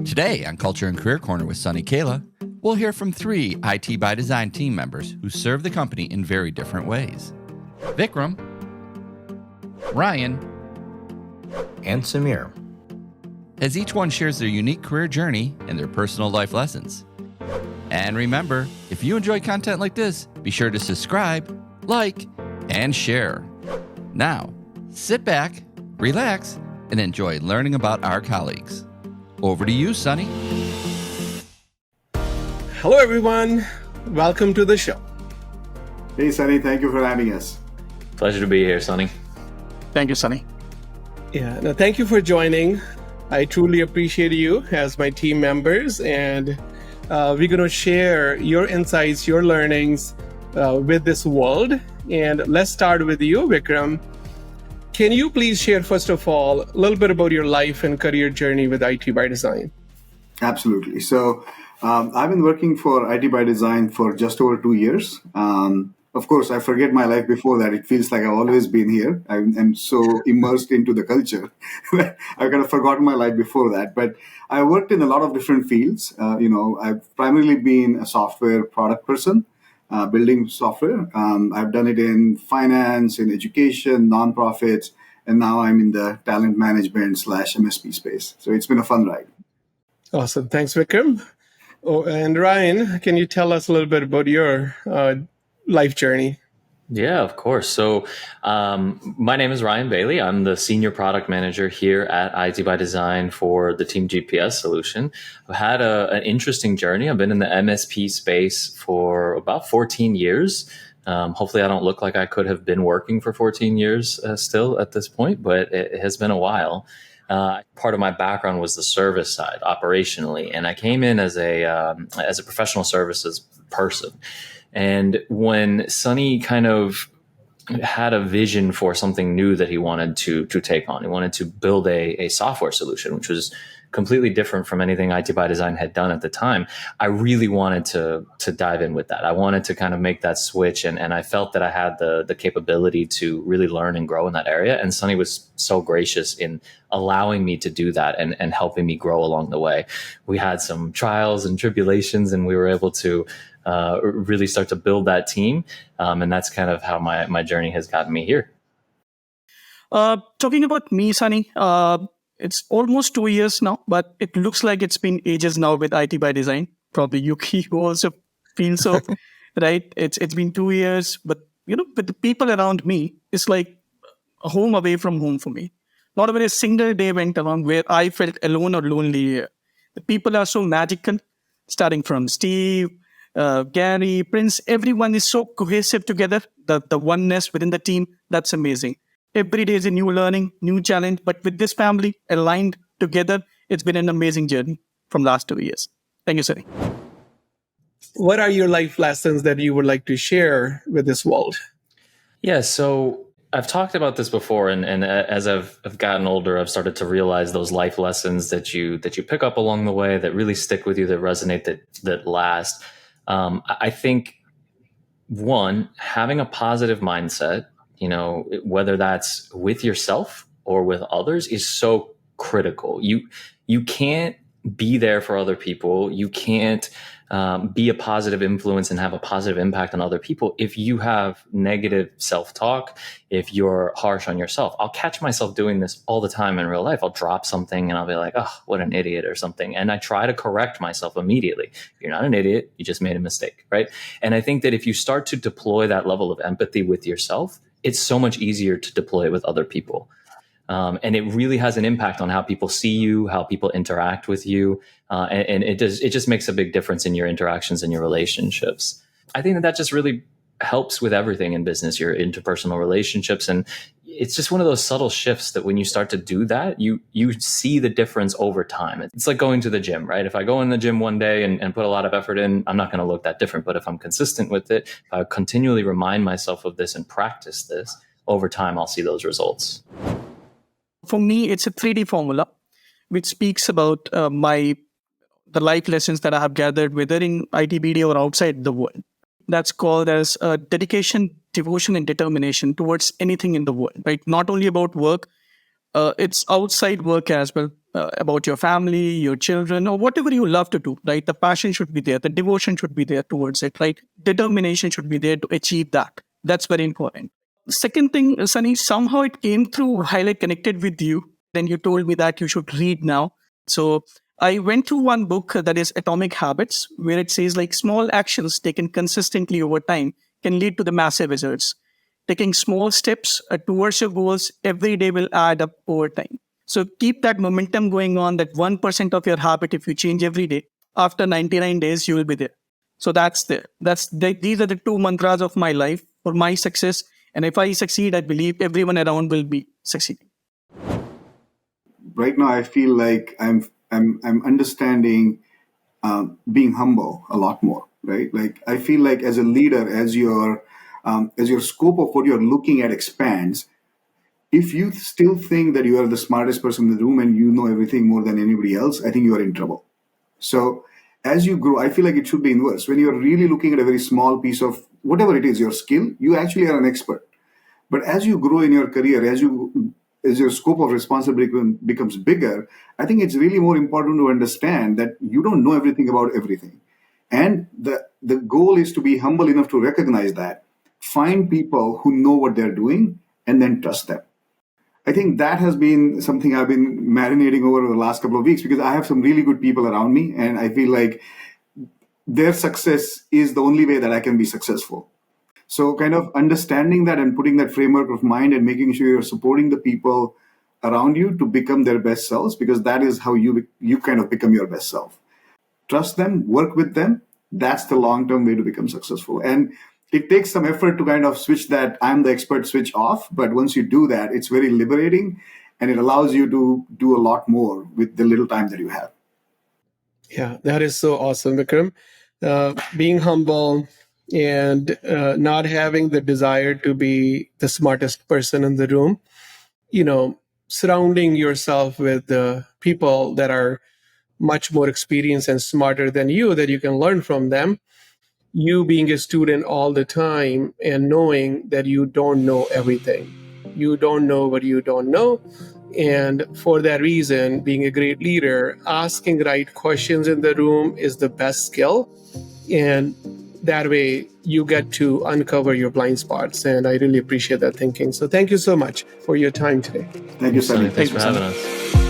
Today on Culture and Career Corner with Sunny Kayla, we'll hear from 3 IT by Design team members who serve the company in very different ways. Vikram, Ryan, and Samir. As each one shares their unique career journey and their personal life lessons. And remember, if you enjoy content like this, be sure to subscribe, like, and share. Now, sit back, relax, and enjoy learning about our colleagues. Over to you, Sunny. Hello, everyone. Welcome to the show. Hey, Sunny. Thank you for having us. Pleasure to be here, Sunny. Thank you, Sunny. Yeah, no, thank you for joining. I truly appreciate you as my team members, and we're going to share your insights, your learnings with this world. And let's start with you, Vikram. Can you please share, first of all, a little bit about your life and career journey with IT by Design? Absolutely. So I've been working for IT by Design for just over 2 years. Of course, I forget my life before that. It feels like I've always been here. I'm so immersed into the culture. I've kind of forgotten my life before that. But I worked in a lot of different fields. I've primarily been a software product person, building software. I've done it in finance, in education, nonprofits, and now I'm in the talent management / MSP space. So it's been a fun ride. Awesome. Thanks, Vikram. Oh, and Ryan, can you tell us a little bit about your life journey? Yeah, of course. So my name is Ryan Bailey. I'm the senior product manager here at IT by Design for the Team GPS solution. I've had an interesting journey. I've been in the MSP space for about 14 years. Hopefully I don't look like I could have been working for 14 years still at this point, but it has been a while. Part of my background was the service side operationally, and I came in as a professional services person. And when Sunny kind of had a vision for something new that he wanted to take on, he wanted to build a software solution, which was completely different from anything IT by Design had done at the time. I really wanted to dive in with that. I wanted to kind of make that switch, and I felt that I had the capability to really learn and grow in that area. And Sunny was so gracious in allowing me to do that and helping me grow along the way. We had some trials and tribulations, and we were able to really start to build that team. And that's kind of how my journey has gotten me here. Talking about me, Sunny, it's almost 2 years now, but it looks like it's been ages now with IT by Design. Probably you also feel so, right? It's been 2 years, but with the people around me, it's like a home away from home for me. Not even a single day went along where I felt alone or lonely. The people are so magical, starting from Steve, Gary, Prince. Everyone is so cohesive together. The oneness within the team, that's amazing. Every day is a new learning, new challenge. But with this family aligned together, it's been an amazing journey from last 2 years. Thank you, Sunny. What are your life lessons that you would like to share with this world? Yeah, so I've talked about this before, and as I've gotten older, I've started to realize those life lessons that you pick up along the way that really stick with you, that resonate, that last. I think, one, having a positive mindset, whether that's with yourself or with others, is so critical. You can't be there for other people. You can't be a positive influence and have a positive impact on other people if you have negative self-talk, if you're harsh on yourself. I'll catch myself doing this all the time in real life. I'll drop something and I'll be like, oh, what an idiot or something. And I try to correct myself immediately. You're not an idiot. You just made a mistake, right? And I think that if you start to deploy that level of empathy with yourself, it's so much easier to deploy it with other people. And it really has an impact on how people see you, how people interact with you. And it just makes a big difference in your interactions and your relationships. I think that just really helps with everything in business, your interpersonal relationships. And it's just one of those subtle shifts that when you start to do that, you see the difference over time. It's like going to the gym, right? If I go in the gym one day and put a lot of effort in, I'm not going to look that different. But if I'm consistent with it, if I continually remind myself of this and practice this, over time, I'll see those results. For me, it's a 3D formula, which speaks about the life lessons that I have gathered, whether in ITBD or outside the world. That's called as dedication, devotion, and determination towards anything in the world, right? Not only about work, It's outside work as well, about your family, your children, or whatever you love to do, right? The passion should be there. The devotion should be there towards it, right? Determination should be there to achieve that. That's very important. Second thing, Sunny, somehow it came through while I connected with you. Then you told me that you should read now. So I went through one book that is Atomic Habits, where it says like small actions taken consistently over time can lead to the massive results. Taking small steps towards your goals every day will add up over time. So keep that momentum going on, that 1% of your habit, if you change every day, after 99 days, you will be there. So that's there. These are the two mantras of my life for my success. And if I succeed, I believe everyone around will be succeeding. Right now, I feel like I'm understanding being humble a lot more. Right, like I feel like as a leader, as your scope of what you're looking at expands, if you still think that you are the smartest person in the room and you know everything more than anybody else, I think you are in trouble. So as you grow, I feel like it should be inverse. When you're really looking at a very small piece of whatever it is, your skill, you actually are an expert. But as you grow in your career, as your scope of responsibility becomes bigger, I think it's really more important to understand that you don't know everything about everything. And the goal is to be humble enough to recognize that, find people who know what they're doing, and then trust them. I think that has been something I've been marinating over the last couple of weeks, because I have some really good people around me, and I feel like their success is the only way that I can be successful. So kind of understanding that and putting that framework of mind and making sure you're supporting the people around you to become their best selves, because that is how you kind of become your best self. Trust them, work with them. That's the long-term way to become successful. And it takes some effort to kind of switch that I'm the expert switch off. But once you do that, it's very liberating, and it allows you to do a lot more with the little time that you have. Yeah, that is so awesome, Vikram. Being humble and not having the desire to be the smartest person in the room, surrounding yourself with the people that are much more experienced and smarter than you, that you can learn from them. You being a student all the time and knowing that you don't know everything. You don't know what you don't know. And for that reason, being a great leader, asking right questions in the room is the best skill. And that way you get to uncover your blind spots. And I really appreciate that thinking. So thank you so much for your time today. Thank you, Sunny. Thanks for having us.